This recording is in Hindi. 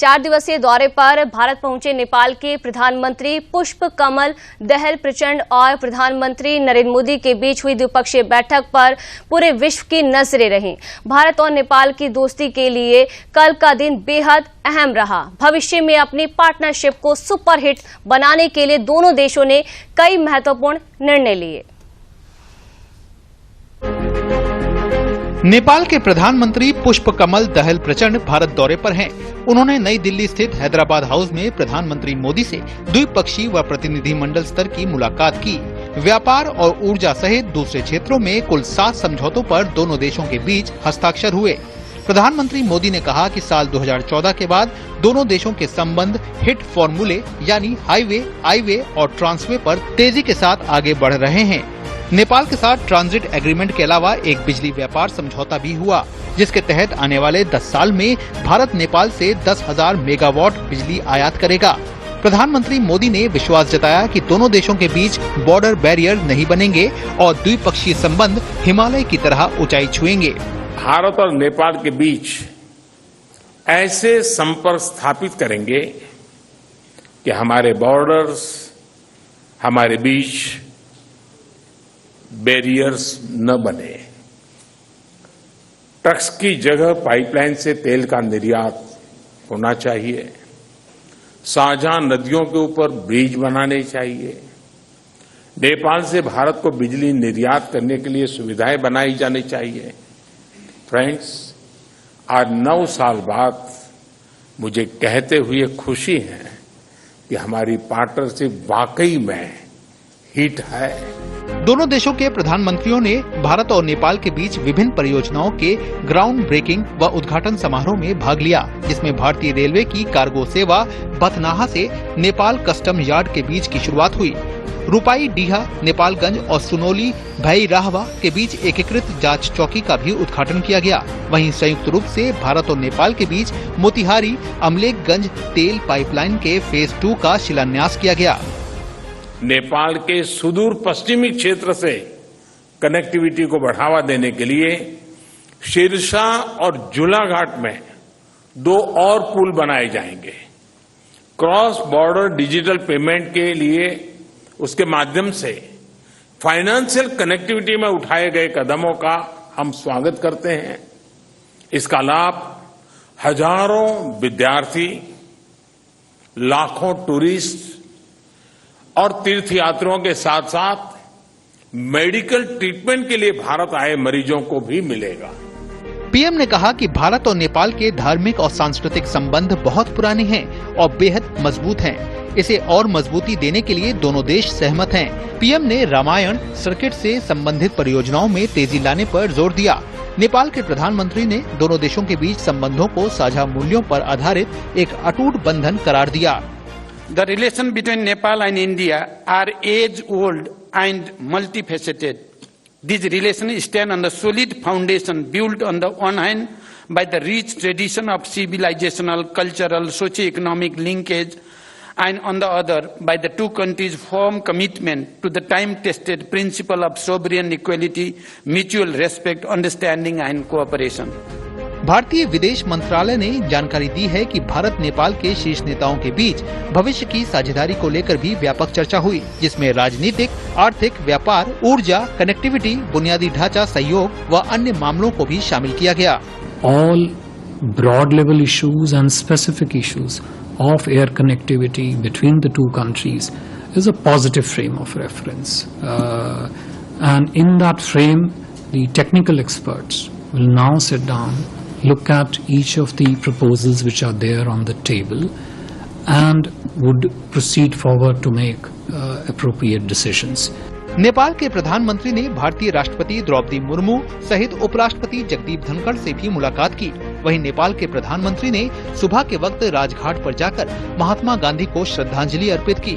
4 दिवसीय दौरे पर भारत पहुंचे नेपाल के प्रधानमंत्री पुष्प कमल दहल प्रचंड और प्रधानमंत्री नरेंद्र मोदी के बीच हुई द्विपक्षीय बैठक पर पूरे विश्व की नजरें रहीं। भारत और नेपाल की दोस्ती के लिए कल का दिन बेहद अहम रहा। भविष्य में अपनी पार्टनरशिप को सुपरहिट बनाने के लिए दोनों देशों ने कई महत्वपूर्ण निर्णय लिए। नेपाल के प्रधानमंत्री पुष्प कमल दहल प्रचंड भारत दौरे पर हैं। उन्होंने नई दिल्ली स्थित हैदराबाद हाउस में प्रधानमंत्री मोदी से द्विपक्षीय व प्रतिनिधिमंडल स्तर की मुलाकात की। व्यापार और ऊर्जा सहित दूसरे क्षेत्रों में कुल 7 समझौतों पर दोनों देशों के बीच हस्ताक्षर हुए। प्रधानमंत्री मोदी ने कहा कि साल 2014 के बाद दोनों देशों के संबंध हिट फॉर्मूले यानी हाईवे, आईवे और ट्रांसवे पर तेजी के साथ आगे बढ़ रहे हैं। नेपाल के साथ ट्रांजिट एग्रीमेंट के अलावा एक बिजली व्यापार समझौता भी हुआ, जिसके तहत आने वाले 10 साल में भारत नेपाल से 10,000 मेगावाट बिजली आयात करेगा। प्रधानमंत्री मोदी ने विश्वास जताया कि दोनों देशों के बीच बॉर्डर बैरियर नहीं बनेंगे और द्विपक्षीय संबंध हिमालय की तरह ऊंचाई छुएंगे। भारत और नेपाल के बीच ऐसे संपर्क स्थापित करेंगे कि हमारे बॉर्डर्स, हमारे बीच बैरियर्स न बने। ट्रक्स की जगह पाइपलाइन से तेल का निर्यात होना चाहिए। साझा नदियों के ऊपर ब्रिज बनाने चाहिए। नेपाल से भारत को बिजली निर्यात करने के लिए सुविधाएं बनाई जानी चाहिए। फ्रेंड्स, आज 9 साल बाद मुझे कहते हुए खुशी है कि हमारी पार्टनरशिप वाकई में हिट है। दोनों देशों के प्रधानमंत्रियों ने भारत और नेपाल के बीच विभिन्न परियोजनाओं के ग्राउंड ब्रेकिंग व उद्घाटन समारोह में भाग लिया, जिसमें भारतीय रेलवे की कार्गो सेवा बथनाहा से नेपाल कस्टम यार्ड के बीच की शुरुआत हुई। रूपाई डीहा, नेपालगंज और सुनौली भैरहवा के बीच एकीकृत जांच चौकी का भी उद्घाटन किया गया। वहीं संयुक्त रूप से भारत और नेपाल के बीच मोतिहारी अमलेखगंज तेल पाइपलाइन के फेज 2 का शिलान्यास किया गया। नेपाल के सुदूर पश्चिमी क्षेत्र से कनेक्टिविटी को बढ़ावा देने के लिए सिरसा और झूलाघाट में 2 और पुल बनाए जाएंगे। क्रॉस बॉर्डर डिजिटल पेमेंट के लिए उसके माध्यम से फाइनेंशियल कनेक्टिविटी में उठाए गए कदमों का हम स्वागत करते हैं। इसका लाभ हजारों विद्यार्थी, लाखों टूरिस्ट और तीर्थयात्रियों के साथ साथ मेडिकल ट्रीटमेंट के लिए भारत आए मरीजों को भी मिलेगा। पीएम ने कहा कि भारत और नेपाल के धार्मिक और सांस्कृतिक संबंध बहुत पुराने हैं और बेहद मजबूत हैं। इसे और मजबूती देने के लिए दोनों देश सहमत हैं। पीएम ने रामायण सर्किट से संबंधित परियोजनाओं में तेजी लाने पर जोर दिया। नेपाल के प्रधानमंत्री ने दोनों देशों के बीच संबंधों को साझा मूल्यों पर आधारित एक अटूट बंधन करार दिया। The relation between Nepal and India are age-old and multifaceted. These relations stand on the solid foundation built on the one hand by the rich tradition of civilizational, cultural, socio-economic linkage, and on the other by the two countries' firm commitment to the time-tested principle of sovereign equality, mutual respect, understanding and cooperation. भारतीय विदेश मंत्रालय ने जानकारी दी है कि भारत नेपाल के शीर्ष नेताओं के बीच भविष्य की साझेदारी को लेकर भी व्यापक चर्चा हुई, जिसमें राजनीतिक, आर्थिक, व्यापार, ऊर्जा, कनेक्टिविटी, बुनियादी ढांचा सहयोग व अन्य मामलों को भी शामिल किया गया। All broad level issues and specific issues of air connectivity between the two countries is a positive frame of reference, and in that frame, the technical experts will now sit down, look at each of the proposals which are there on the table and would proceed forward to make appropriate decisions. Nepal के प्रधानमंत्री ने भारतीय राष्ट्रपति द्रौपदी मुर्मू सहित उपराष्ट्रपति जगदीप धनखड़ से भी मुलाकात की। वहीं नेपाल के प्रधानमंत्री ने सुबह के वक्त राजघाट पर जाकर महात्मा गांधी को श्रद्धांजलि अर्पित की।